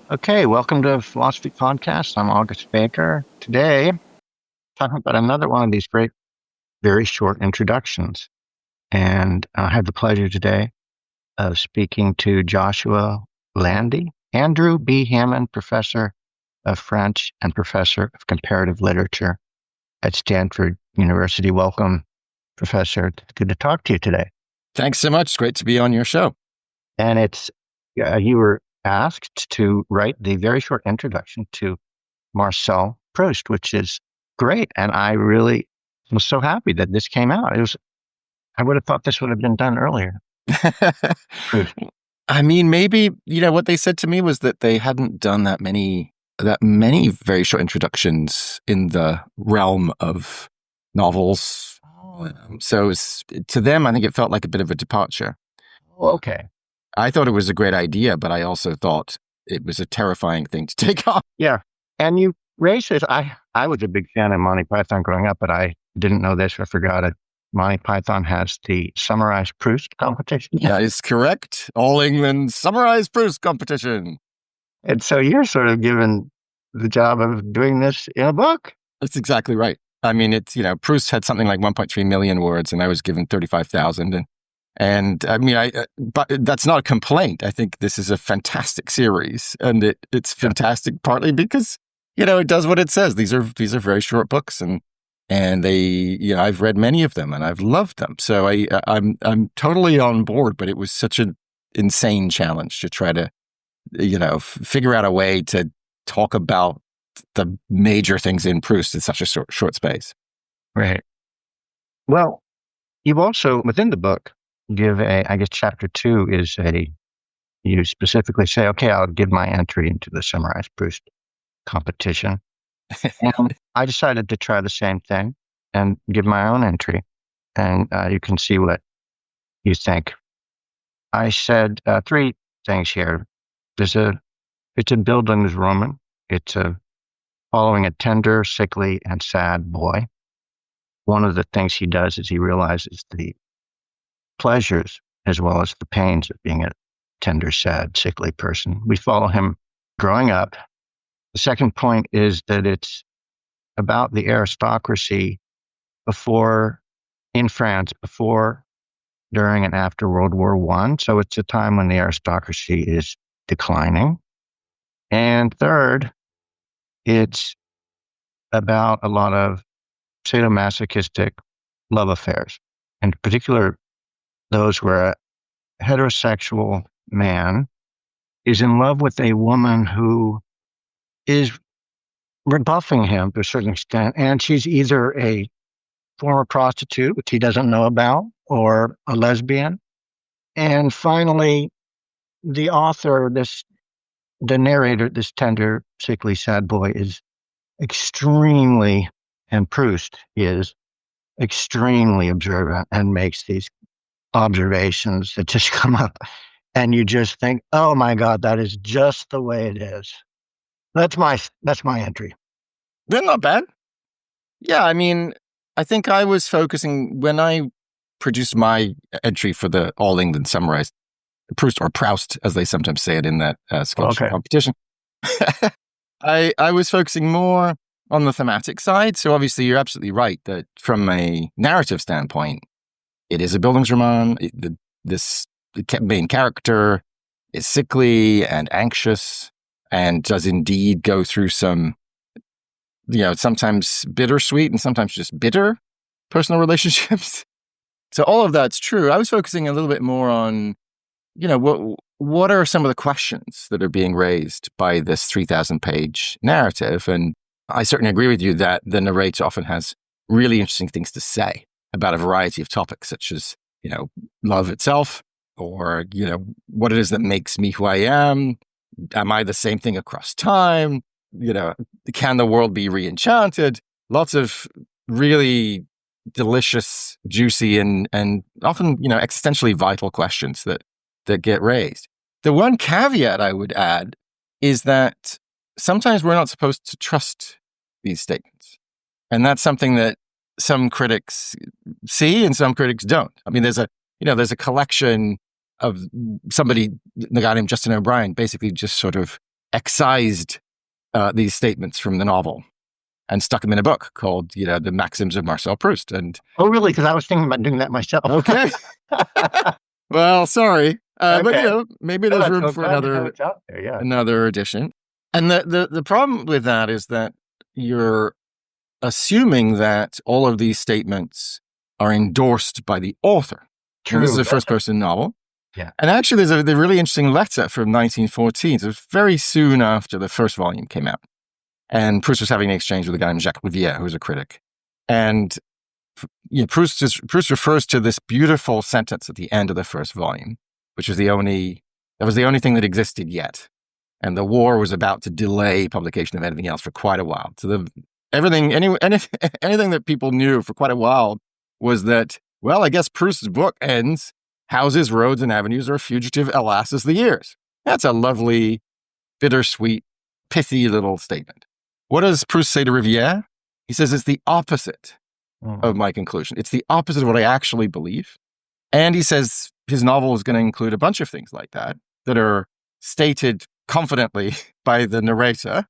Okay, welcome to Philosophy Podcast. I'm August Baker. Today, talking about another one of these great, very short introductions. And I have the pleasure today of speaking to Joshua Landy, Andrew B. Hammond Professor of French and Professor of Comparative Literature at Stanford University. Welcome, Professor. It's good to talk to you today. Thanks so much. It's great to be on your show. And you were asked to write the very short introduction to Marcel Proust, which is great. And I really was so happy that this came out. I would have thought this would have been done earlier. Proust. I mean, maybe, what they said to me was that they hadn't done that many very short introductions in the realm of novels. So to them, I think it felt like a bit of a departure. Oh, okay. I thought it was a great idea, but I also thought it was a terrifying thing to take on. Yeah. And you raised this. I was a big fan of Monty Python growing up, but I didn't know this. I forgot it. Monty Python has the Summarized Proust competition. That is correct. All England Summarized Proust competition. And so you're sort of given the job of doing this in a book. That's exactly right. I mean, Proust had something like 1.3 million words, and I was given 35,000. And I mean, but that's not a complaint. I think this is a fantastic series, and it's fantastic partly because it does what it says. These are very short books, and they I've read many of them and I've loved them. So I'm totally on board. But it was such an insane challenge to try to figure out a way to talk about the major things in Proust in such a short space. Right. Well, you've also within the book give I guess chapter 2 is you specifically say, okay, I'll give my entry into the Summarized Proust competition. And I decided to try the same thing and give my own entry. And you can see what you think. I said 3 things here. It's a Bildungsroman. It's following a tender, sickly, and sad boy. One of the things he does is he realizes the pleasures as well as the pains of being a tender, sad, sickly person. We follow him growing up. The second point is that it's about the aristocracy in France, before, during, and after World War I. So it's a time when the aristocracy is declining. And third, it's about a lot of sadomasochistic love affairs, in particular those where a heterosexual man is in love with a woman who is rebuffing him to a certain extent, and she's either a former prostitute, which he doesn't know about, or a lesbian. And finally, the author, the narrator, this tender, sickly, sad boy is extremely, and Proust is extremely observant and makes these observations that just come up, and you just think, oh my God, that is just the way it is. That's my entry. They're not bad. Yeah, I mean, I think I was focusing when I produced my entry for the All England Summarized Proust, or Proust, as they sometimes say it in that scholarship competition. I was focusing more on the thematic side. So obviously, you're absolutely right that from a narrative standpoint, it is a Bildungsroman. This main character is sickly and anxious and does indeed go through some, sometimes bittersweet and sometimes just bitter personal relationships. So all of that's true. I was focusing a little bit more on, what are some of the questions that are being raised by this 3,000-page narrative? And I certainly agree with you that the narrator often has really interesting things to say about a variety of topics, such as, love itself, or, what it is that makes me who I am. Am I the same thing across time? Can the world be re-enchanted? Lots of really delicious, juicy, and often, existentially vital questions that get raised. The one caveat I would add is that sometimes we're not supposed to trust these statements. And that's something that some critics see and some critics don't. I mean, there's a collection of somebody, the guy named Justin O'Brien, basically just sort of excised these statements from the novel and stuck them in a book called, The Maxims of Marcel Proust. And Oh, really? Because I was thinking about doing that myself. okay, well, sorry, Okay. but maybe there's room So for glad to know it's out there. Yeah. another edition. And the problem with that is that you're assuming that all of these statements are endorsed by the author. True. And this is a first-person novel. Yeah. And actually, there's a really interesting letter from 1914. So it was very soon after the first volume came out. And Proust was having an exchange with a guy named Jacques Rivière, who was a critic. And Proust refers to this beautiful sentence at the end of the first volume, which was the only thing that existed yet. And the war was about to delay publication of anything else for quite a while. So anything that people knew for quite a while was that, well, I guess Proust's book ends, houses, roads, and avenues are fugitive, alas, as the years. That's a lovely, bittersweet, pithy little statement. What does Proust say to Rivière? He says it's the opposite of my conclusion. It's the opposite of what I actually believe. And he says his novel is going to include a bunch of things like that are stated confidently by the narrator,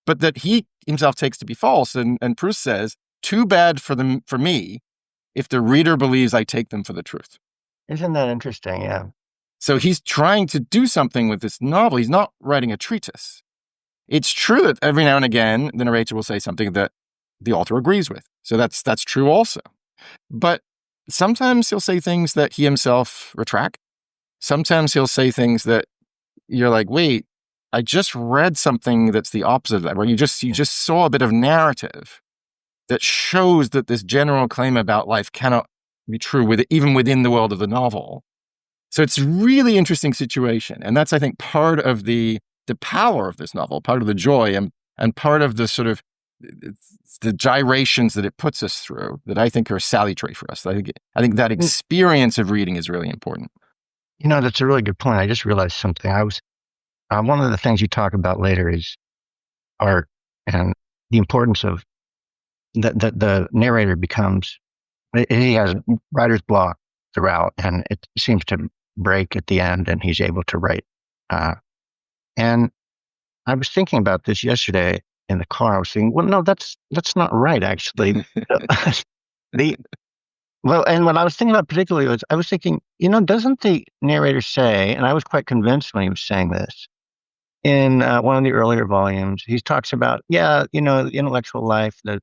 but that he himself takes to be false. And Proust says, too bad for me if the reader believes I take them for the truth. Isn't that interesting? Yeah. So he's trying to do something with this novel. He's not writing a treatise. It's true that every now and again, the narrator will say something that the author agrees with. So that's true also. But sometimes he'll say things that he himself retract. Sometimes he'll say things that you're like, wait, I just read something that's the opposite of that, where you just saw a bit of narrative that shows that this general claim about life cannot be true even within the world of the novel. So it's a really interesting situation. And that's, I think, part of the power of this novel, part of the joy, and part of the sort of the gyrations that it puts us through that I think are salutary for us. I think that experience of reading is really important. That's a really good point. I just realized something. One of the things you talk about later is art and the importance of the narrator becomes, he has writer's block throughout, and it seems to break at the end, and he's able to write. And I was thinking about this yesterday in the car. I was thinking, well, no, that's not right, actually. And what I was thinking about particularly was, I was thinking, doesn't the narrator say, and I was quite convinced when he was saying this, in one of the earlier volumes, he talks about, the intellectual life, the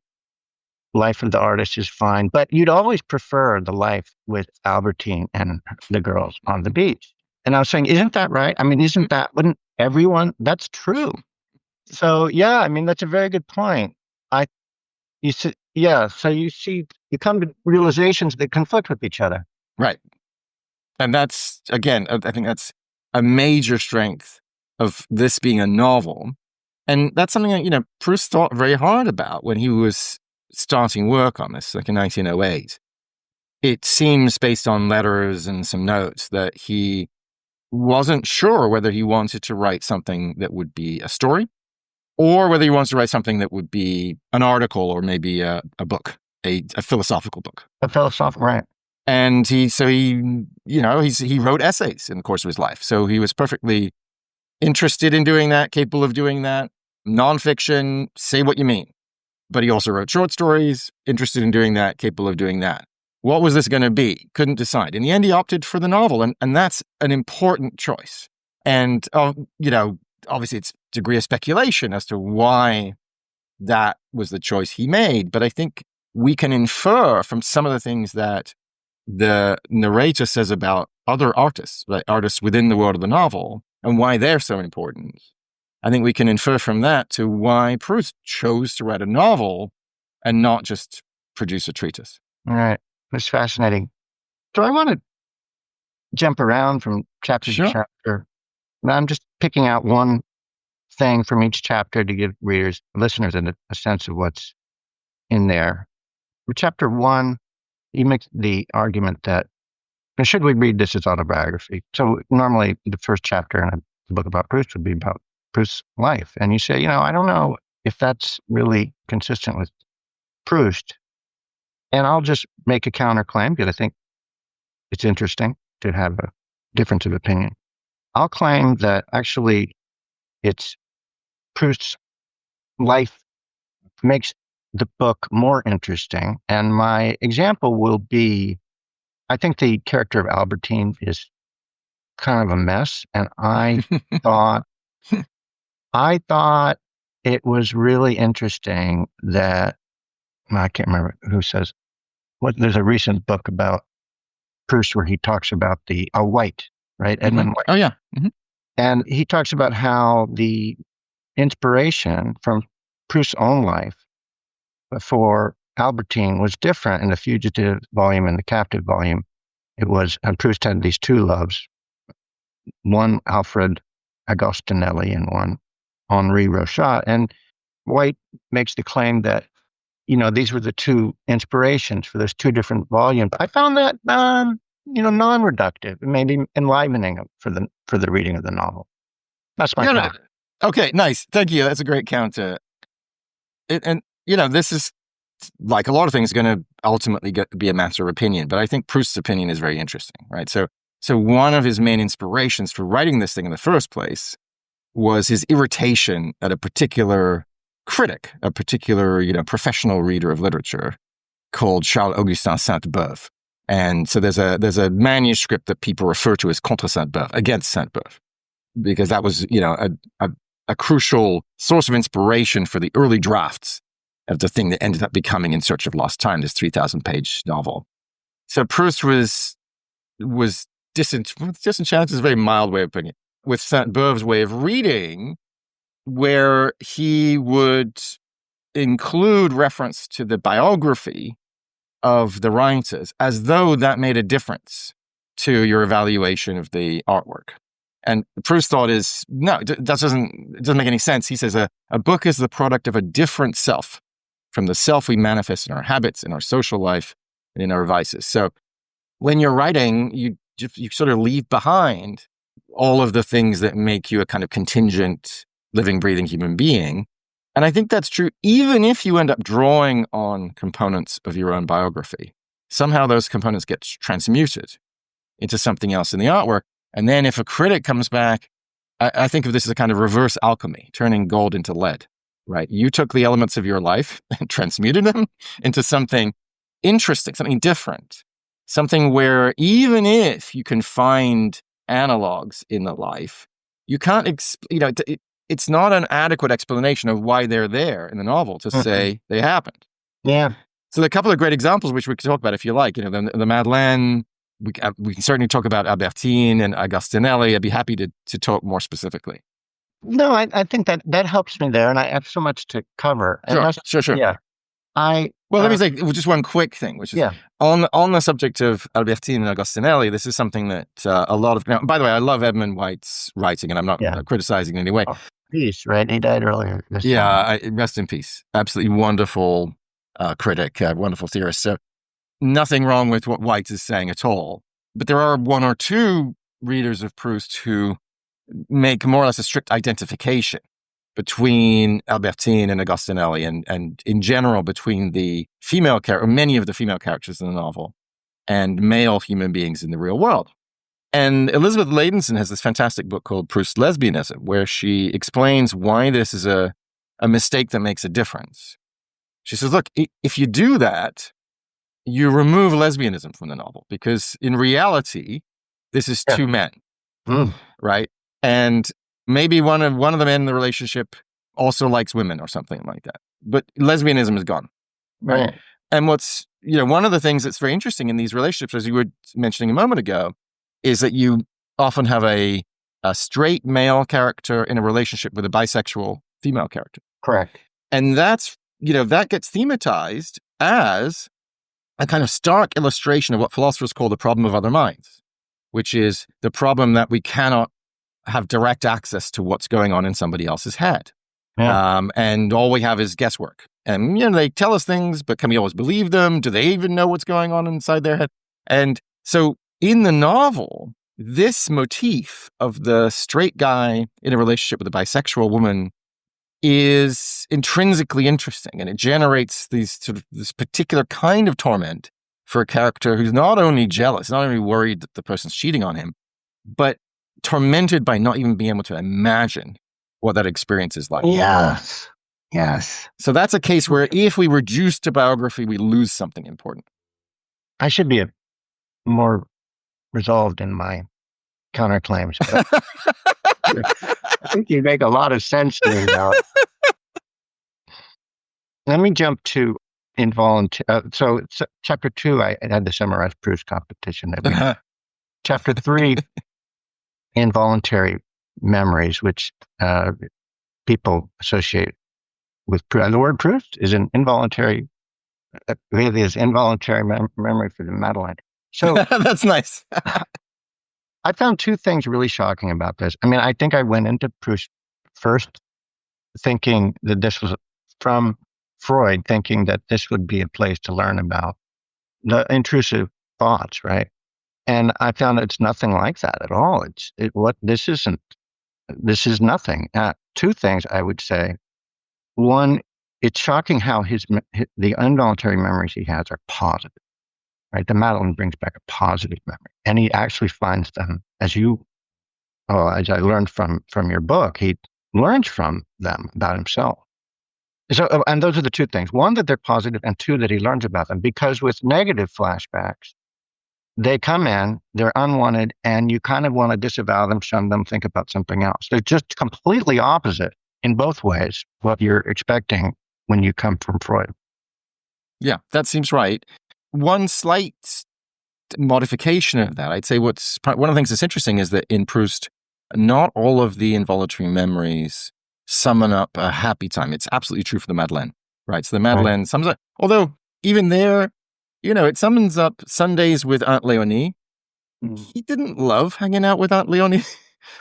life of the artist is fine, but you'd always prefer the life with Albertine and the girls on the beach. And I was saying, isn't that right? I mean, wouldn't everyone, that's true. So, yeah, I mean, that's a very good point. So you come to realizations that conflict with each other. Right. And that's, again, I think that's a major strength of this being a novel. And that's something that, Proust thought very hard about when he was starting work on this, like in 1908. It seems, based on letters and some notes, that he wasn't sure whether he wanted to write something that would be a story or whether he wants to write something that would be an article or maybe a book, a philosophical book. A philosophical, right. And he wrote essays in the course of his life. So he was perfectly interested in doing that, capable of doing that. Nonfiction, say what you mean. But he also wrote short stories, interested in doing that, capable of doing that. What was this going to be? Couldn't decide. In the end, he opted for the novel, and that's an important choice. And, obviously it's degree of speculation as to why that was the choice he made. But I think we can infer from some of the things that the narrator says about other artists, like artists within the world of the novel, and why they're so important. I think we can infer from that to why Proust chose to write a novel and not just produce a treatise. All right. That's fascinating. So I want to jump around from chapter to chapter. I'm just picking out one thing from each chapter to give listeners a sense of what's in there. For chapter 1, he makes the argument that, should we read this as autobiography? So normally the first chapter in a book about Proust would be about Proust's life. And you say, I don't know if that's really consistent with Proust. And I'll just make a counterclaim because I think it's interesting to have a difference of opinion. I'll claim that actually it's Proust's life makes the book more interesting. And my example will be, I think the character of Albertine is kind of a mess. And thought, I thought it was really interesting that, I can't remember who says, there's a recent book about Proust where he talks about White, right? Edmund White. Oh, yeah. And he talks about how the inspiration from Proust's own life for Albertine was different in the fugitive volume and the captive volume. And Proust had these two loves, one Alfred Agostinelli and one Henri Rochat. And White makes the claim that, these were the two inspirations for those two different volumes. I found that, non-reductive. It made him enlivening for the reading of the novel. That's my comment. Okay, nice. Thank you. That's a great counter. This is, like a lot of things, going to ultimately be a matter of opinion. But I think Proust's opinion is very interesting, right? So one of his main inspirations for writing this thing in the first place was his irritation at a particular critic, a particular, professional reader of literature called Charles-Augustin Sainte-Beuve. And so there's a manuscript that people refer to as Contre Sainte-Beuve, against Sainte-Beuve, because that was, a crucial source of inspiration for the early drafts of the thing that ended up becoming In Search of Lost Time, this 3,000-page novel. So Proust was disenchanted is a very mild way of putting it, with Sainte-Beuve's way of reading, where he would include reference to the biography of the writers as though that made a difference to your evaluation of the artwork. And Proust thought that doesn't make any sense. He says a book is the product of a different self from the self we manifest in our habits, in our social life, and in our vices. So when you're writing, you sort of leave behind all of the things that make you a kind of contingent, living, breathing human being. And I think that's true even if you end up drawing on components of your own biography. Somehow those components get transmuted into something else in the artwork. And then if a critic comes back, I think of this as a kind of reverse alchemy, turning gold into lead, right? You took the elements of your life and transmuted them into something interesting, something different, something where even if you can find analogs in the life, you can't, it's not an adequate explanation of why they're there in the novel to say they happened. Yeah. So there are a couple of great examples which we could talk about if you like. The Madeleine. We can certainly talk about Albertine and Agostinelli. I'd be happy to talk more specifically. No, I think that helps me there, and I have so much to cover. Sure. Yeah. Let me say just one quick thing, which is on the subject of Albertine and Agostinelli. This is something that a lot of. Now, by the way, I love Edmund White's writing, and I'm not criticizing in any way. Peace, right? He died earlier. Rest in peace. Absolutely wonderful critic, wonderful theorist. So nothing wrong with what White is saying at all. But there are one or two readers of Proust who make more or less a strict identification between Albertine and Agostinelli, and in general between the female character, or many of the female characters in the novel, and male human beings in the real world. And Elizabeth Leidenson has this fantastic book called Proust Lesbianism, where she explains why this is a mistake that makes a difference. She says, look, if you do that, you remove lesbianism from the novel, because in reality, this is two men, right? And maybe one of the men in the relationship also likes women or something like that. But lesbianism is gone, right? And what's, one of the things that's very interesting in these relationships, as you were mentioning a moment ago, is that you often have a straight male character in a relationship with a bisexual female character. Correct. And that's, that gets thematized as a kind of stark illustration of what philosophers call the problem of other minds, which is the problem that we cannot have direct access to what's going on in somebody else's head. Yeah. And all we have is guesswork. And, they tell us things, but can we always believe them? Do they even know what's going on inside their head? And so in the novel, this motif of the straight guy in a relationship with a bisexual woman is intrinsically interesting, and it generates this particular kind of torment for a character who's not only jealous, not only worried that the person's cheating on him, but tormented by not even being able to imagine what that experience is like. Yes. Yes. So that's a case where if we reduce to biography, we lose something important. I should be more resolved in my counterclaims, but I think you make a lot of sense to me now. Let me jump to involuntary. So chapter 2, I had to summarize Proust competition. Chapter 3, involuntary memories, which people associate with Proust. The word Proust is an involuntary. Really is involuntary memory for the Madeleine. So that's nice. I found two things really shocking about this. I mean, I think I went into Proust first thinking that this was from Freud, thinking that this would be a place to learn about the intrusive thoughts, right? And I found it's nothing like that at all. This is nothing. Two things I would say. One, it's shocking how the involuntary memories he has are positive, right? The Madeleine brings back a positive memory, and he actually finds them, as I learned from your book, he learns from them about himself. So, and those are the two things. One, that they're positive, and two, that he learns about them. Because with negative flashbacks, they come in, they're unwanted, and you kind of want to disavow them, shun them, think about something else. They're just completely opposite in both ways what you're expecting when you come from Freud. Yeah, that seems right. One slight modification of that, I'd say one of the things that's interesting is that in Proust, not all of the involuntary memories summon up a happy time. It's absolutely true for the Madeleine, right? So the Madeleine sums up, although even there, it summons up Sundays with Aunt Leonie. He didn't love hanging out with Aunt Leonie.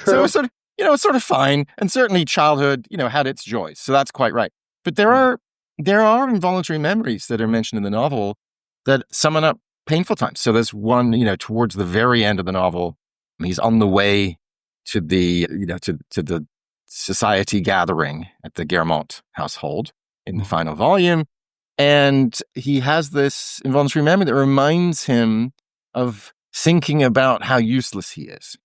So it was it's sort of fine. And certainly childhood, had its joys. So that's quite right. But there are involuntary memories that are mentioned in the novel that summon up painful times. So there's one, towards the very end of the novel, he's on the way to the, to the society gathering at the Guermantes household in the final volume. And he has this involuntary memory that reminds him of thinking about how useless he is.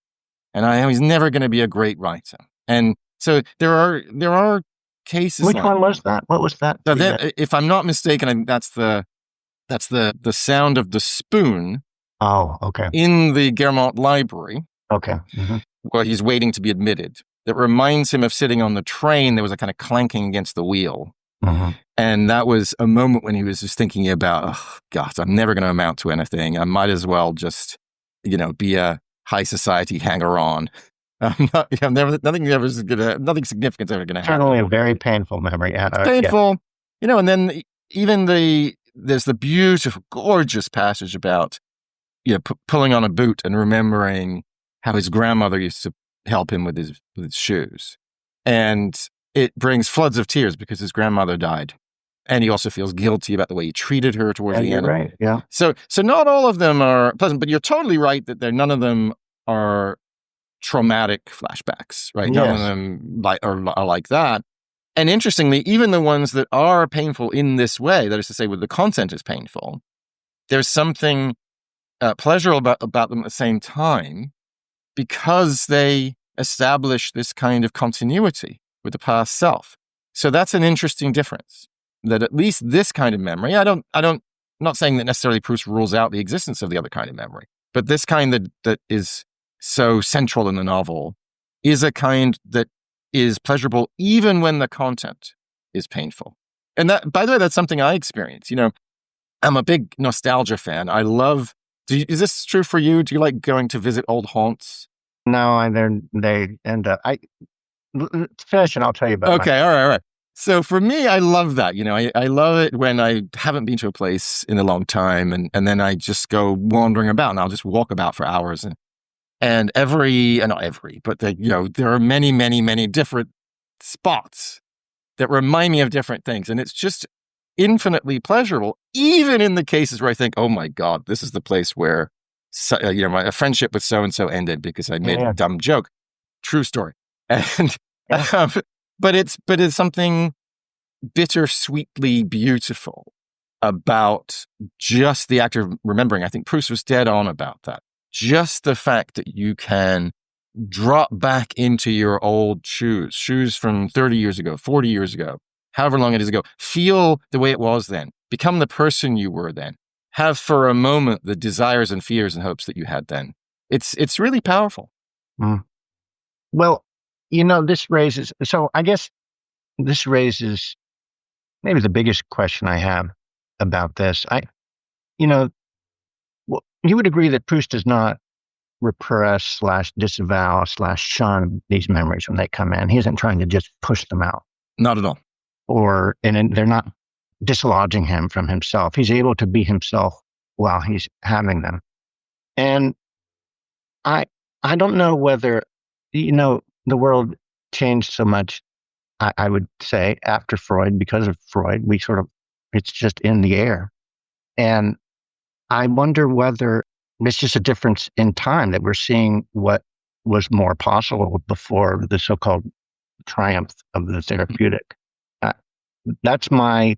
And I know he's never going to be a great writer. And so there are cases. Which one was that? What was that? So if I'm not mistaken, I think that's the sound of the spoon. Oh, okay. In the Guermantes library. Okay. Mm-hmm. Where he's waiting to be admitted. That reminds him of sitting on the train. There was a kind of clanking against the wheel. Mm-hmm. And that was a moment when he was just thinking about, oh, God, I'm never going to amount to anything. I might as well just, be a high society hanger-on. Nothing significant is ever going to happen. Certainly a very painful memory. Painful. Yeah. And then even there's the beautiful, gorgeous passage about, pulling on a boot and remembering how his grandmother used to help him with his shoes. And it brings floods of tears because his grandmother died. And he also feels guilty about the way he treated her towards the end. Right. Yeah. So not all of them are pleasant, but you're totally right that none of them are traumatic flashbacks, right? Yes. None of them are like that. And interestingly, even the ones that are painful in this way, that is to say, where the content is painful, there's something pleasurable about them at the same time because they establish this kind of continuity with the past self. So that's an interesting difference. That at least this kind of memory, I'm not saying that necessarily Proust rules out the existence of the other kind of memory, but this kind that is so central in the novel is a kind that is pleasurable even when the content is painful. And that, by the way, that's something I experience. I'm a big nostalgia fan. I love, is this true for you? Do you like going to visit old haunts? No, they end up, finish and I'll tell you about it. Okay, all right. So for me, I love that. I love it when I haven't been to a place in a long time and then I just go wandering about and I'll just walk about for hours. And not every, but there are many, many, many different spots that remind me of different things. And it's just infinitely pleasurable, even in the cases where I think, oh my God, this is the place where, my friendship with so-and-so ended because I made a dumb joke. True story. And, but it's something bittersweetly beautiful about just the act of remembering. I think Proust was dead on about that. Just the fact that you can drop back into your old shoes from 30 years ago, 40 years ago, however long it is ago. Feel the way it was then. Become the person you were then. Have for a moment the desires and fears and hopes that you had then. It's really powerful. Mm. Well, I guess this raises maybe the biggest question I have about this. You would agree that Proust does not repress / disavow / shun these memories when they come in. He isn't trying to just push them out. Not at all. And they're not dislodging him from himself. He's able to be himself while he's having them. And I don't know whether, the world changed so much, I would say, after Freud, because of Freud, it's just in the air. And I wonder whether it's just a difference in time that we're seeing what was more possible before the so-called triumph of the therapeutic. That's my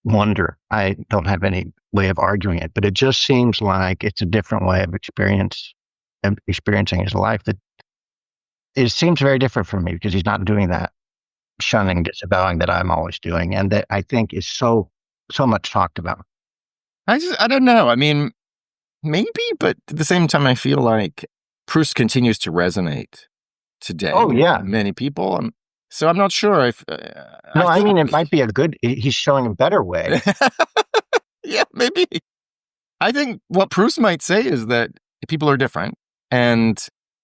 wonder. I don't have any way of arguing it, but it just seems like it's a different way of experiencing his life. That it seems very different for me because he's not doing that shunning, disavowing that I'm always doing, and that I think is so much talked about. I don't know. I mean, maybe, but at the same time, I feel like Proust continues to resonate today. Oh, yeah. With many people. So I'm not sure if... I mean, it might be he's showing a better way. Yeah, maybe. I think what Proust might say is that people are different, and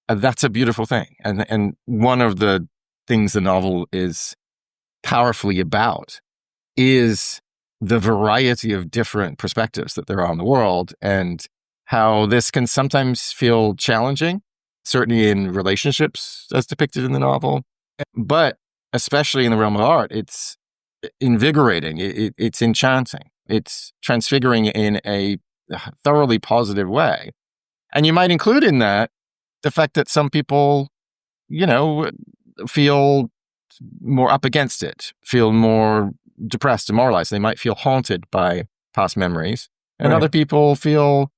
that's a beautiful thing. And one of the things the novel is powerfully about is the variety of different perspectives that there are on the world, and how this can sometimes feel challenging, certainly in relationships as depicted in the novel, but especially in the realm of art, it's invigorating, it's enchanting, it's transfiguring in a thoroughly positive way. And you might include in that the fact that some people, feel more up against it, feel more depressed, demoralized. They might feel haunted by past memories. And Right. other people feel,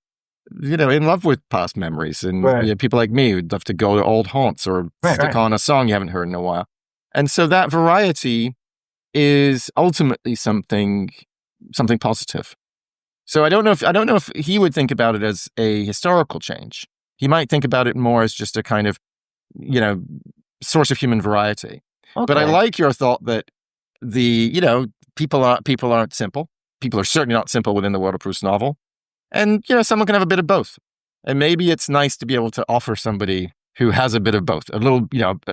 in love with past memories. And Right. People like me who'd love to go to old haunts or stick on a song you haven't heard in a while. And so that variety is ultimately something positive. So I don't know if he would think about it as a historical change. He might think about it more as just a kind of, source of human variety. Okay. But I like your thought that people aren't simple. People are certainly not simple within the world of Proust's novel. And, someone can have a bit of both. And maybe it's nice to be able to offer somebody who has a bit of both, a little,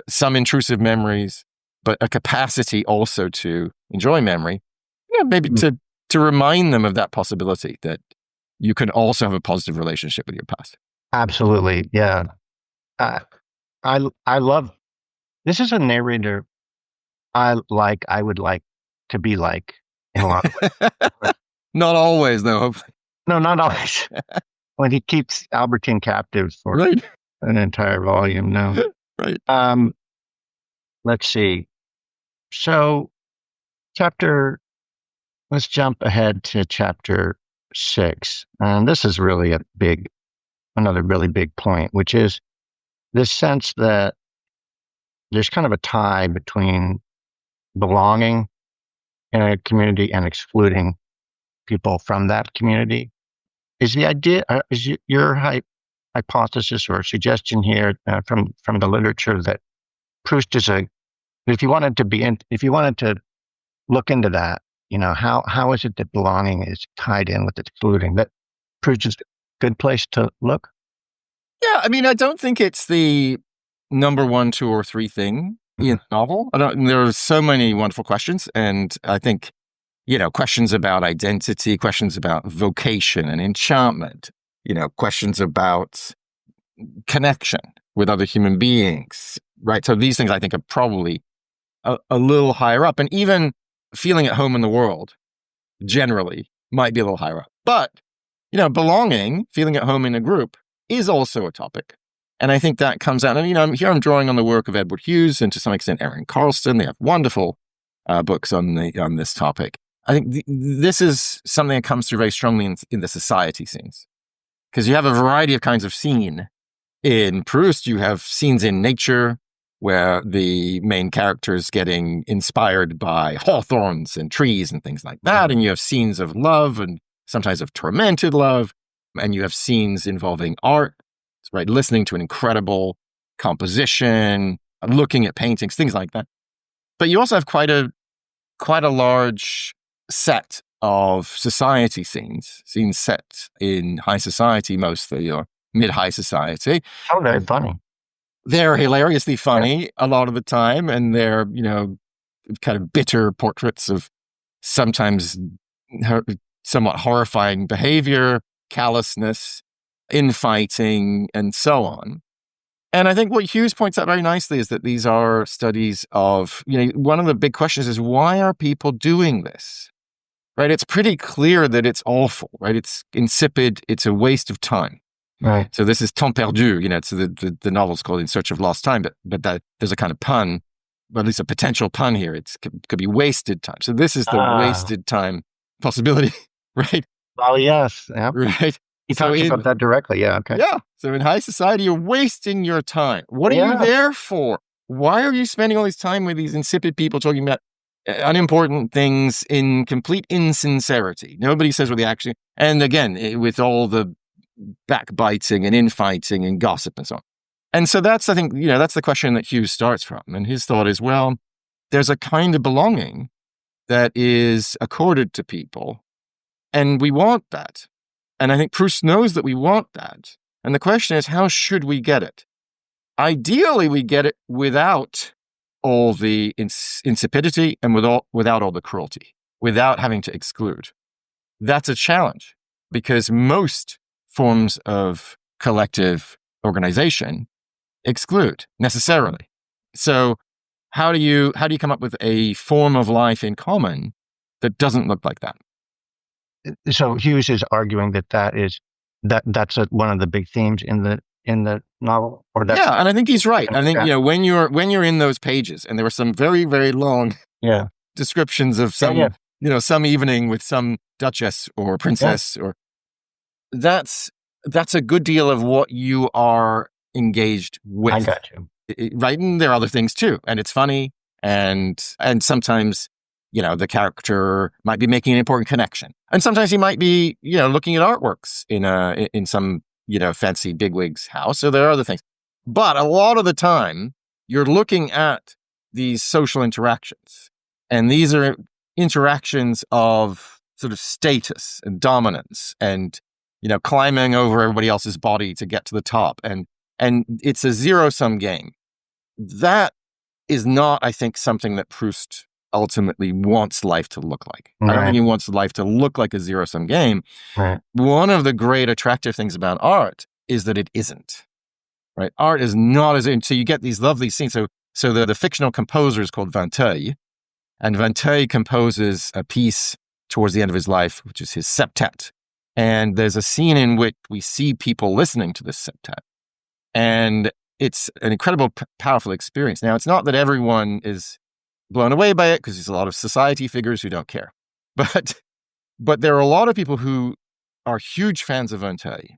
some intrusive memories, but a capacity also to enjoy memory. Maybe to remind them of that possibility that you can also have a positive relationship with your past. Absolutely. Yeah. I love, this is a narrator I would like to be like in a lot of ways. Not always, though, hopefully. No, not always. When he keeps Albertine captive for an entire volume, no. Right. Let's see. So let's jump ahead to chapter 6. And this is really another really big point, which is this sense that there's kind of a tie between belonging in a community and excluding people from that community. Is the idea, is your hypothesis or suggestion here from the literature that Proust is if you wanted to look into that, how is it that belonging is tied in with excluding? That Proust is a good place to look? Yeah, I mean, I don't think it's the number 1, 2, or 3 thing in the novel. There are so many wonderful questions, and I think, questions about identity, questions about vocation and enchantment, questions about connection with other human beings, right? So these things I think are probably a little higher up, and even feeling at home in the world generally might be a little higher up. But, belonging, feeling at home in a group is also a topic. And I think that comes out, and, here I'm drawing on the work of Edward Hughes and to some extent Erin Carlston. They have wonderful books on this topic. I think this is something that comes through very strongly in the society scenes, because you have a variety of kinds of scene In Proust, you have scenes in nature where the main character is getting inspired by hawthorns and trees and things like that. And you have scenes of love and sometimes of tormented love. And you have scenes involving art, right? Listening to an incredible composition, looking at paintings, things like that. But you also have quite a large set of society scenes set in high society mostly, or mid-high society. Oh, very funny. They're hilariously funny a lot of the time, and they're, kind of bitter portraits of sometimes somewhat horrifying behavior, callousness, infighting, and so on. And I think what Hughes points out very nicely is that these are studies of, one of the big questions is, why are people doing this? Right? It's pretty clear that it's awful, right? It's insipid. It's a waste of time. Right. So this is temps perdu, it's the novel's called In Search of Lost Time, but there's a kind of pun, or at least a potential pun here. It could be wasted time. So this is the wasted time possibility, right? Oh, yes. Yep. Right. He talks about that directly. Yeah. Okay. Yeah. So in high society, you're wasting your time. What are you there for? Why are you spending all this time with these insipid people talking about unimportant things in complete insincerity? Nobody says what they actually, and again, with all the backbiting and infighting and gossip and so on. And so that's, I think, that's the question that Hughes starts from. And his thought is, well, there's a kind of belonging that is accorded to people, and we want that. And I think Proust knows that we want that. And the question is, how should we get it? Ideally, we get it without all the insipidity and without all the cruelty, without having to exclude. That's a challenge, because most forms of collective organization exclude necessarily. So how do you come up with a form of life in common that doesn't look like that? So Hughes is arguing that's one of the big themes in the novel, or that's, yeah, and I think he's right. I think when you're in those pages, and there were some very, very long descriptions of some some evening with some duchess or princess or that's a good deal of what you are engaged with. I got you. Right? And there are other things too. And it's funny. And sometimes, the character might be making an important connection. And sometimes he might be, looking at artworks in some, fancy bigwig's house. So there are other things. But a lot of the time, you're looking at these social interactions. And these are interactions of sort of status and dominance and climbing over everybody else's body to get to the top. And it's a zero-sum game. That is not, I think, something that Proust ultimately wants life to look like. Right. I don't think he wants life to look like a zero-sum game. Right. One of the great attractive things about art is that it isn't. Right? Art is not as... So you get these lovely scenes. So the fictional composer is called Vinteuil, and Vinteuil composes a piece towards the end of his life, which is his septet. And there's a scene in which we see people listening to this septet. And it's an incredible, powerful experience. Now, it's not that everyone is blown away by it, because there's a lot of society figures who don't care. But there are a lot of people who are huge fans of Vinteuil.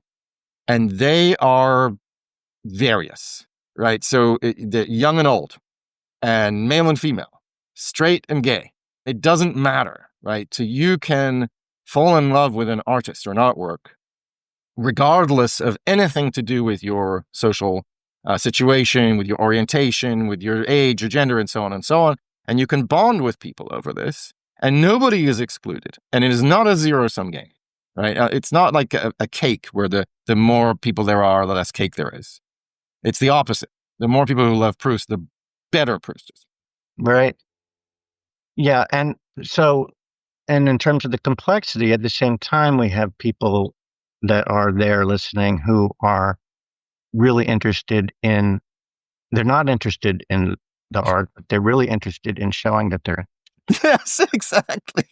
And they are various, right? So they're young and old, and male and female, straight and gay. It doesn't matter, right? So you can fall in love with an artist or an artwork, regardless of anything to do with your social situation, with your orientation, with your age, your gender, and so on and so on. And you can bond with people over this, and nobody is excluded. And it is not a zero-sum game, right? It's not like a cake where the more people there are, the less cake there is. It's the opposite. The more people who love Proust, the better Proust is. Right. Yeah. And in terms of the complexity, at the same time, we have people that are there listening who are really interested in, they're not interested in the art, but they're really interested in showing that they're... Yes, exactly.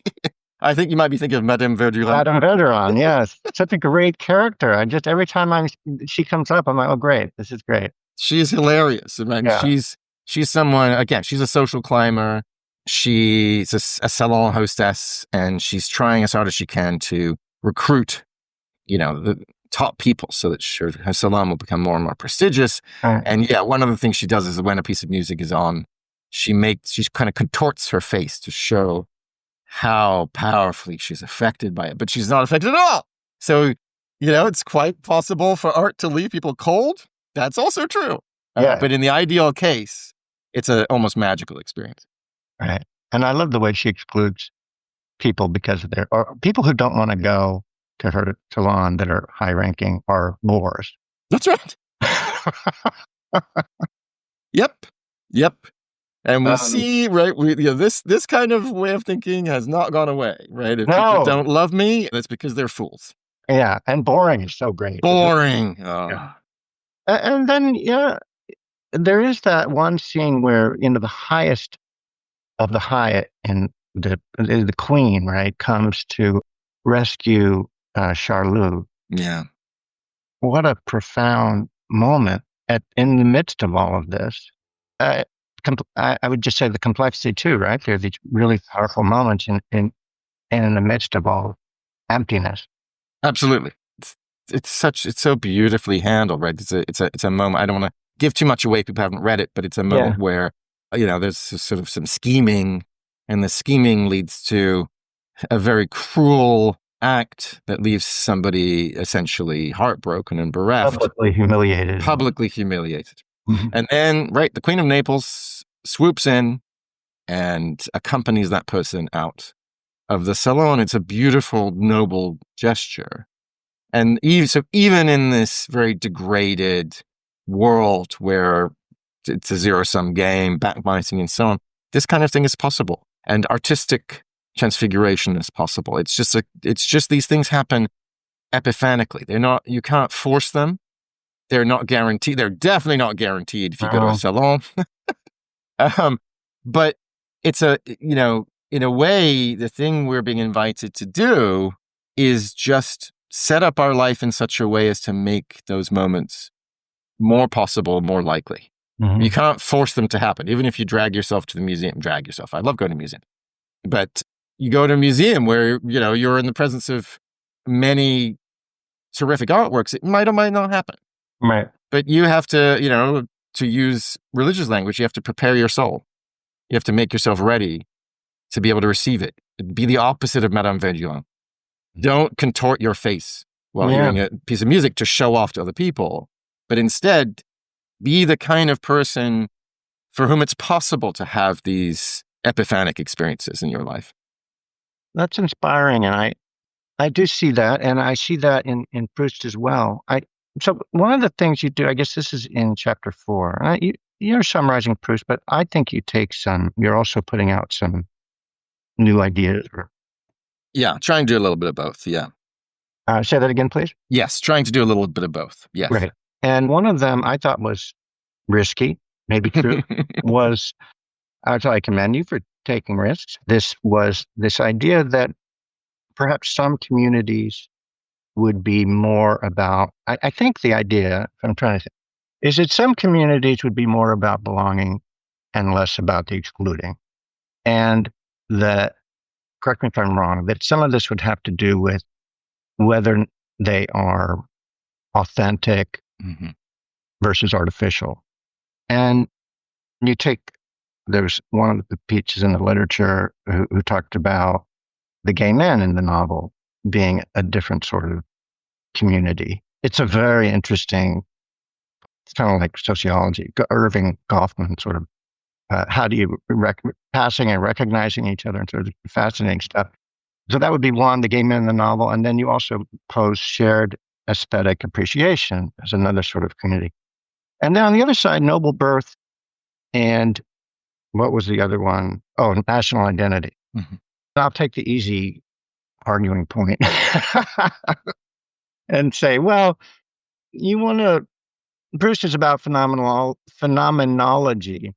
I think you might be thinking of Madame Verdurin. Madame Verdurin, yes. Such a great character. Every time she comes up, I'm like, oh, great. This is great. She is hilarious. I mean, she's someone, again, she's a social climber. She's a salon hostess, and she's trying as hard as she can to recruit, top people so that her salon will become more and more prestigious. And yeah, one of the things she does is when a piece of music is on, she kind of contorts her face to show how powerfully she's affected by it, but she's not affected at all. So, it's quite possible for art to leave people cold. That's also true. But in the ideal case, it's an almost magical experience. Right. And I love the way she excludes people because or people who don't want to go to her salon that are high ranking are bores. That's right. Yep. And we see, right, this kind of way of thinking has not gone away, right? If people don't love me, that's because they're fools. Yeah, and boring is so great. Boring. Yeah. And then, there is that one scene where, the highest of the high and the queen, right, comes to rescue Charlot. Yeah. What a profound moment in the midst of all of this. I would just say the complexity too, right? There are these really powerful moments in the midst of all emptiness. Absolutely. It's so beautifully handled, right? It's a moment. I don't want to give too much away. People haven't read it, but it's a moment where, there's sort of some scheming, and the scheming leads to a very cruel act that leaves somebody essentially heartbroken and bereft. Publicly humiliated. Mm-hmm. And then, right, the Queen of Naples swoops in and accompanies that person out of the salon. It's a beautiful, noble gesture. And even in this very degraded world where it's a zero-sum game, backbiting and so on, this kind of thing is possible. And artistic transfiguration is possible. It's just these things happen epiphanically. You can't force them. They're not guaranteed. They're definitely not guaranteed if you go to a salon. But it's in a way, the thing we're being invited to do is just set up our life in such a way as to make those moments more possible, more likely. Mm-hmm. You can't force them to happen. Even if you drag yourself to the museum, drag yourself. I love going to museums. But you go to a museum where, you're in the presence of many terrific artworks, it might or might not happen. Right. But you have to, to use religious language, you have to prepare your soul. You have to make yourself ready to be able to receive it. Be the opposite of Madame Verduin. Don't contort your face while hearing a piece of music to show off to other people, but instead be the kind of person for whom it's possible to have these epiphanic experiences in your life. That's inspiring, and I do see that, and I see that in Proust as well. So one of the things you do, I guess this is in chapter 4. You're summarizing Proust, but I think you're also putting out some new ideas. Yeah, trying to do a little bit of both. Yeah. Say that again, please. Yes, trying to do a little bit of both. Yes. Right. And one of them I thought was risky, maybe true, I commend you for taking risks. This was this idea that perhaps some communities would be more about, I think the idea, I'm trying to think, is that some communities would be more about belonging and less about the excluding. And that, correct me if I'm wrong, that some of this would have to do with whether they are authentic versus artificial. And there's one of the pieces in the literature who talked about the gay men in the novel being a different sort of community. It's a very interesting, it's kind of like sociology, Irving Goffman sort of, how do you passing and recognizing each other and sort of fascinating stuff. So that would be one, the gay men in the novel. And then you also pose shared aesthetic appreciation as another sort of community. And then on the other side, noble birth and what was the other one? Oh, national identity. Mm-hmm. I'll take the easy arguing point and say, well, Proust is about phenomenology.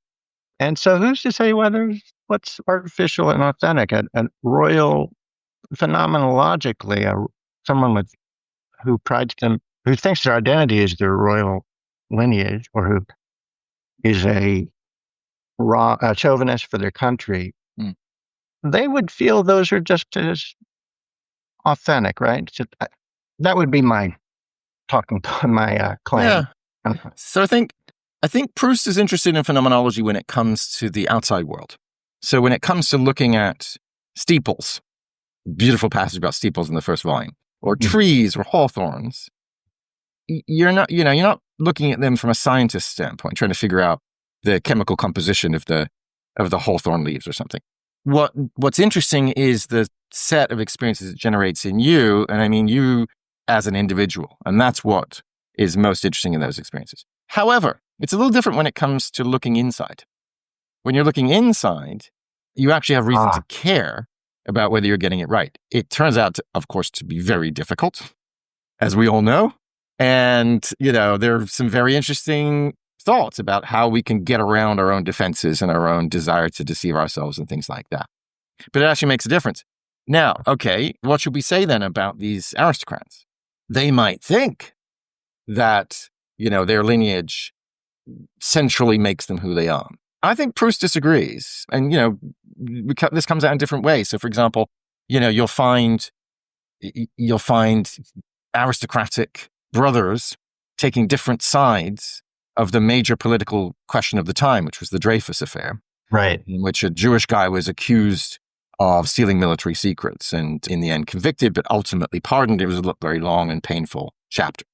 And so who's to say what's artificial and authentic? A royal, phenomenologically, someone who thinks their identity is their royal lineage, or who is a chauvinist for their country, they would feel those are just as authentic, right? So that would be my talking to my claim. Yeah. So I think Proust is interested in phenomenology when it comes to the outside world. So when it comes to looking at steeples, beautiful passage about steeples in the first volume, or trees or hawthorns, you're not looking at them from a scientist standpoint, trying to figure out the chemical composition of the hawthorn leaves or something. What's interesting is the set of experiences it generates in you, and I mean you as an individual, and that's what is most interesting in those experiences. However, it's a little different when it comes to looking inside. When you're looking inside, you actually have reason to care about whether you're getting it right. It turns out, of course, to be very difficult, as we all know. And, there are some very interesting thoughts about how we can get around our own defenses and our own desire to deceive ourselves and things like that. But it actually makes a difference. Now, okay, what should we say then about these aristocrats? They might think that, their lineage centrally makes them who they are. I think Proust disagrees. And, this comes out in different ways. So, for example, you'll find aristocratic brothers taking different sides of the major political question of the time, which was the Dreyfus affair. Right. In which a Jewish guy was accused of stealing military secrets and in the end convicted, but ultimately pardoned. It was a very long and painful chapter.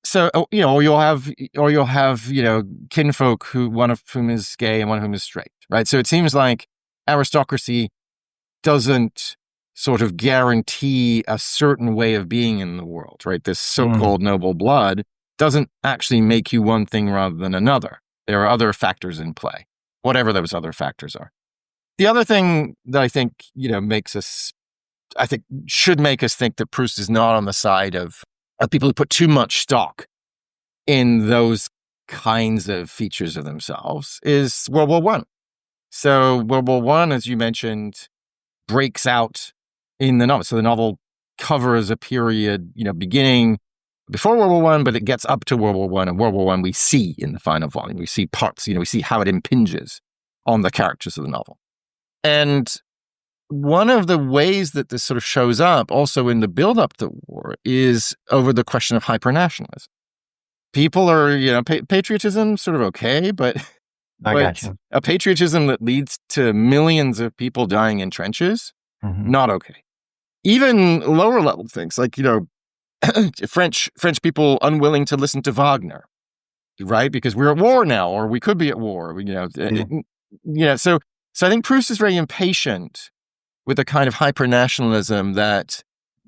So, or you'll have, kinfolk one of whom is gay and one of whom is straight, right? So it seems like aristocracy doesn't sort of guarantee a certain way of being in the world, right? This so-called noble blood doesn't actually make you one thing rather than another. There are other factors in play, whatever those other factors are. The other thing that I think, should make us think that Proust is not on the side of people who put too much stock in those kinds of features of themselves is World War I. So World War I, as you mentioned, breaks out in the novel. So the novel covers a period, beginning before World War I, but it gets up to World War I. And World War I we see in the final volume. We see parts, we see how it impinges on the characters of the novel. And one of the ways that this sort of shows up also in the build-up to war is over the question of hypernationalism. People are, patriotism sort of okay, but a patriotism that leads to millions of people dying in trenches, not okay. Even lower level things like, French people unwilling to listen to Wagner, right? Because we're at war now, or we could be at war, So I think Proust is very impatient with a kind of hyper-nationalism that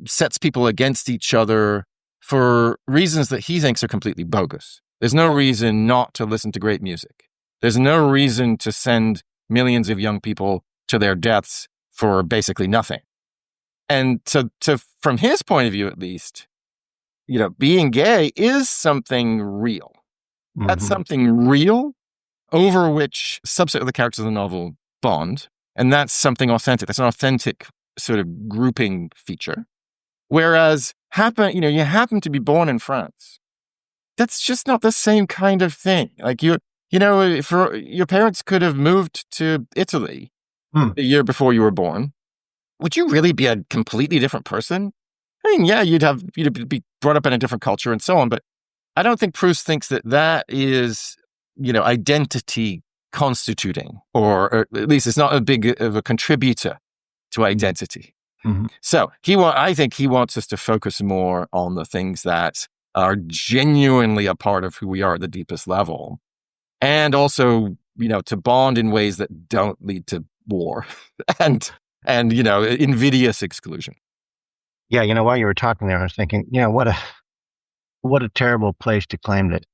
sets people against each other for reasons that he thinks are completely bogus. There's no reason not to listen to great music. There's no reason to send millions of young people to their deaths for basically nothing. And so from his point of view, at least, being gay is something real. That's something real over which subset of the characters of the novel bond. And that's something authentic. That's an authentic sort of grouping feature. Whereas you happen to be born in France. That's just not the same kind of thing. Like your parents could have moved to Italy the year before you were born. Would you really be a completely different person? I mean, yeah, you'd be brought up in a different culture and so on. But I don't think Proust thinks that is, identity constituting, or at least it's not a big of a contributor to identity. So I think he wants us to focus more on the things that are genuinely a part of who we are at the deepest level, and also, to bond in ways that don't lead to war and invidious exclusion. Yeah, while you were talking there, I was thinking, what a terrible place to claim that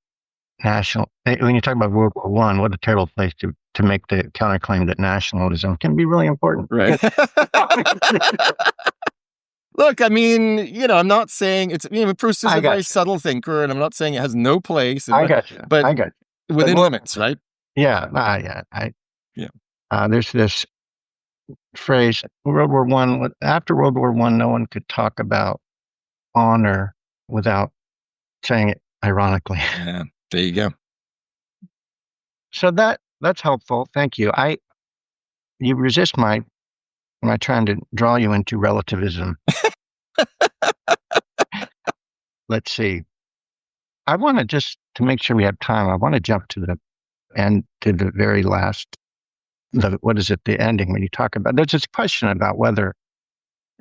when you talk about World War I, what a terrible place to make the counterclaim that nationalism can be really important. Right. Look, I mean, I'm not saying it's, Proust is a very subtle thinker, and I'm not saying it has no place. I got you. But within limits, right? Yeah. There's this phrase, World War I, after World War I, no one could talk about honor without saying it ironically. Yeah, there you go. So that's helpful. Thank you. You resist my trying to draw you into relativism. Let's see. I want to just to make sure we have time. I want to jump to the end to the very last. What is it? The ending when you talk about. There's this question about whether.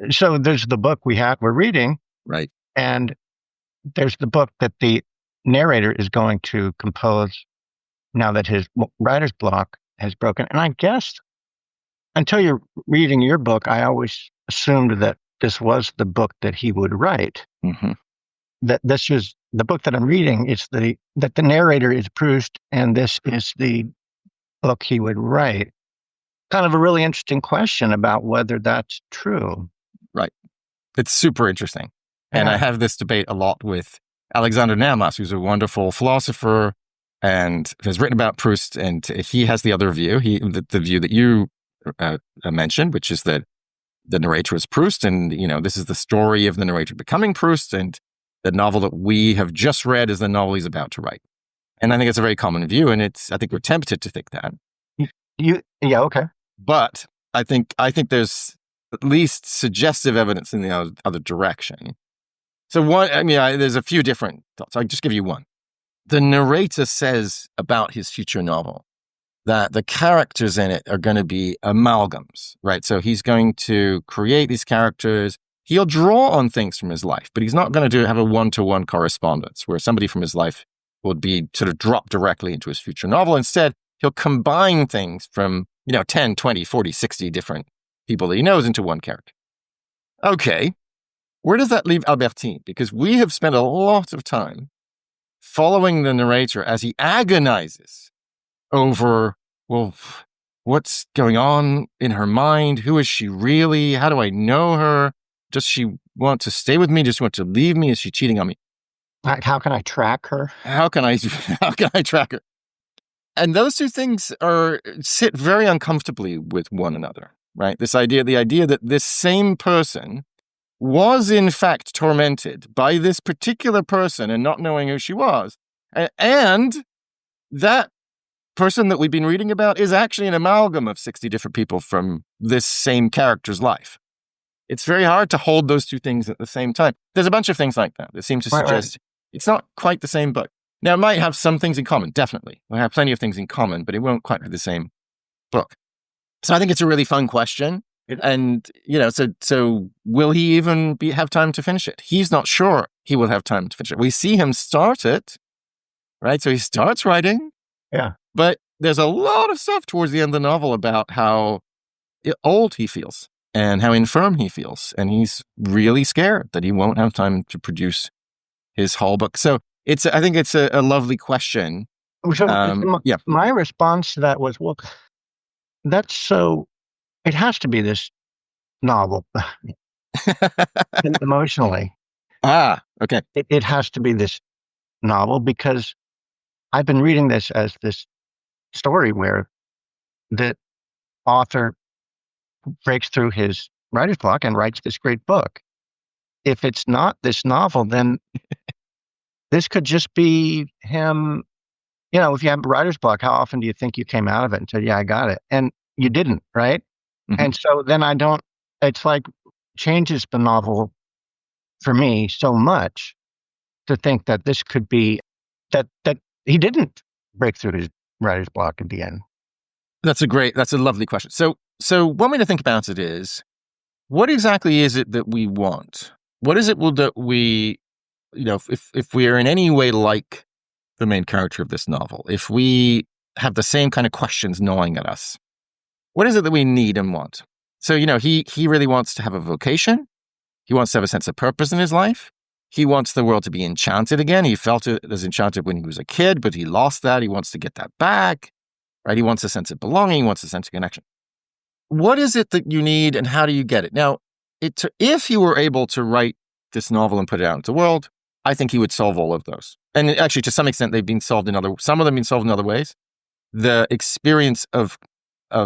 So there's the book we're reading, Right. and there's the book that the narrator is going to compose now that his writer's block has broken. And I guess until you're reading your book, I always assumed that this was the book that he would write. Mm-hmm. That this is the book that I'm reading. It's that the narrator is Proust, and this is the book he would write. Kind of a really interesting question about whether that's true. Right. It's super interesting. And I have this debate a lot with Alexander Namas, who's a wonderful philosopher and has written about Proust. And he has the other view, the view that you mentioned, which is that the narrator is Proust. And, this is the story of the narrator becoming Proust. And the novel that we have just read is the novel he's about to write. And I think it's a very common view. And I think we're tempted to think that. Yeah, okay. But I think there's at least suggestive evidence in the other direction. So there's a few different thoughts. I'll just give you one. The narrator says about his future novel that the characters in it are going to be amalgams, right? So he's going to create these characters. He'll draw on things from his life, but he's not going to have a one-to-one correspondence where somebody from his life would be sort of dropped directly into his future novel. Instead, he'll combine things from 10, 20, 40, 60 different people that he knows into one character. Okay, where does that leave Albertine? Because we have spent a lot of time following the narrator as he agonizes over, well, what's going on in her mind? Who is she really? How do I know her? Does she want to stay with me? Does she want to leave me? Is she cheating on me? How can I track her? How can I track her? And those two things sit very uncomfortably with one another, right? The idea that this same person was in fact tormented by this particular person and not knowing who she was. And that person that we've been reading about is actually an amalgam of 60 different people from this same character's life. It's very hard to hold those two things at the same time. There's a bunch of things like that that seem to suggest it's not quite the same book. Now, it might have some things in common, definitely. We have plenty of things in common, but it won't quite be the same book. So I think it's a really fun question. And, so will he even have time to finish it? He's not sure he will have time to finish it. We see him start it, right? So he starts writing. Yeah. But there's a lot of stuff towards the end of the novel about how old he feels and how infirm he feels. And he's really scared that he won't have time to produce his whole book. So I think it's a lovely question. My response to that was, well, it has to be this novel emotionally. Okay. It has to be this novel because I've been reading this as this story where the author breaks through his writer's block and writes this great book. If it's not this novel, then this could just be him. If you have a writer's block, how often do you think you came out of it and said, yeah, I got it? And you didn't, right? Mm-hmm. And so then it's like changes the novel for me so much to think that this could be that he didn't break through his writer's block at the end. That's a lovely question. So one way to think about it is, what exactly is it that we want? What is it that we, if we are in any way like the main character of this novel, if we have the same kind of questions gnawing at us, what is it that we need and want? So, he really wants to have a vocation. He wants to have a sense of purpose in his life. He wants the world to be enchanted again. He felt it as enchanted when he was a kid, but he lost that. He wants to get that back, right? He wants a sense of belonging. He wants a sense of connection. What is it that you need and how do you get it? Now, if he were able to write this novel and put it out into the world, I think he would solve all of those. And actually, to some extent, some of them have been solved in other ways. The experience of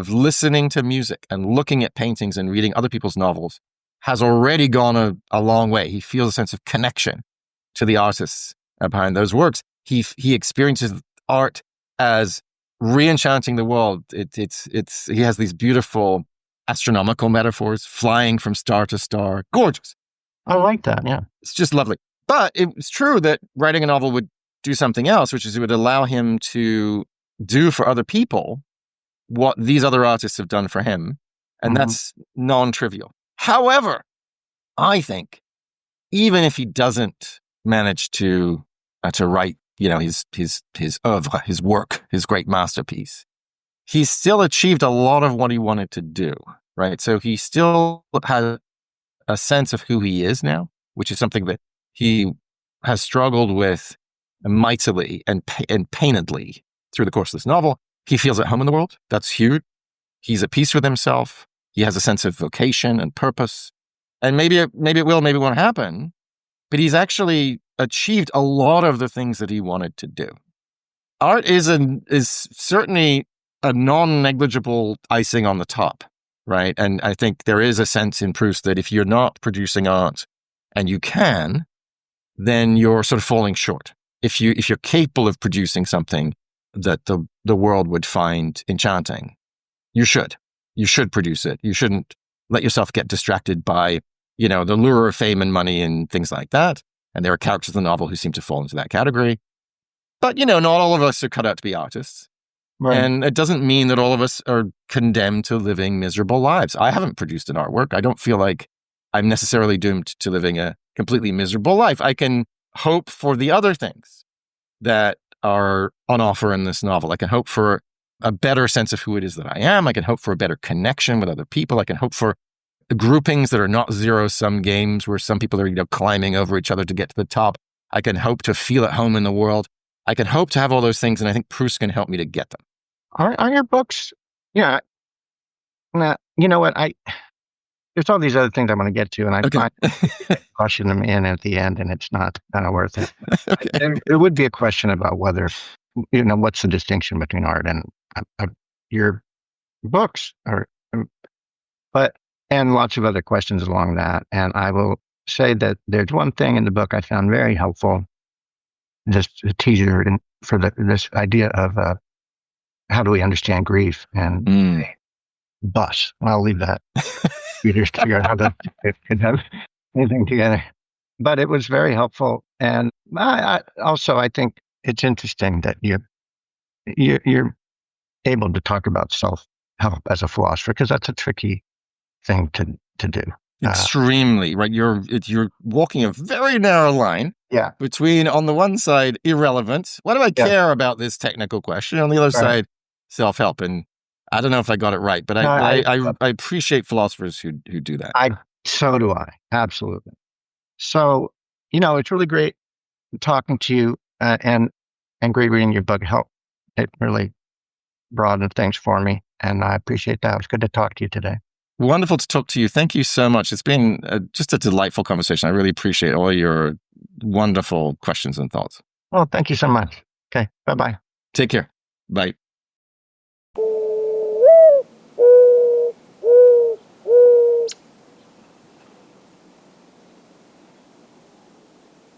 listening to music and looking at paintings and reading other people's novels has already gone a long way. He feels a sense of connection to the artists behind those works. He experiences art as re-enchanting the world. He has these beautiful astronomical metaphors, flying from star to star. Gorgeous. I like that, yeah. It's just lovely. But it's true that writing a novel would do something else, which is it would allow him to do for other people what these other artists have done for him. And that's non-trivial. However, I think even if he doesn't manage to write, his oeuvre, his work, his great masterpiece, he's still achieved a lot of what he wanted to do, right? So he still has a sense of who he is now, which is something that he has struggled with mightily and painedly through the course of this novel. He feels at home in the world. That's huge. He's at peace with himself. He has a sense of vocation and purpose. And maybe it will, maybe it won't happen, but he's actually achieved a lot of the things that he wanted to do. Art is certainly a non-negligible icing on the top, right? And I think there is a sense in Proust that if you're not producing art and you can, then you're sort of falling short. If you're capable of producing something that the world would find enchanting, you should produce it. You shouldn't let yourself get distracted by, the lure of fame and money and things like that. And there are characters in the novel who seem to fall into that category. But, not all of us are cut out to be artists. Right. And it doesn't mean that all of us are condemned to living miserable lives. I haven't produced an artwork. I don't feel like I'm necessarily doomed to living a completely miserable life. I can hope for the other things that are on offer in this novel. I can hope for a better sense of who it is that I am. I can hope for a better connection with other people. I can hope for groupings that are not zero-sum games where some people are climbing over each other to get to the top. I can hope to feel at home in the world. I can hope to have all those things, and I think Proust can help me to get them. Are your books? Yeah. Now, you know what? There's all these other things I want to get to, and I find rushing them in at the end, and it's not kind of worth it. Okay. There would be a question about whether, what's the distinction between art and your books, and lots of other questions along that. And I will say that there's one thing in the book I found very helpful, just a teaser for this idea of how do we understand grief and bus. I'll leave that. Readers to figure out how to could have anything together. But it was very helpful. And I think it's interesting that you're able to talk about self-help as a philosopher, because that's a tricky thing to do. Extremely, right? You're walking a very narrow line between, on the one side, irrelevant. What do I care about this technical question? On the other side, self-help. And I don't know if I got it right, but I appreciate philosophers who do that. So do I. Absolutely. So, it's really great talking to you and great reading your book. It really broadened things for me, and I appreciate that. It was good to talk to you today. Wonderful to talk to you. Thank you so much. It's been just a delightful conversation. I really appreciate all your wonderful questions and thoughts. Oh, thank you so much. Okay. Bye-bye. Take care. Bye.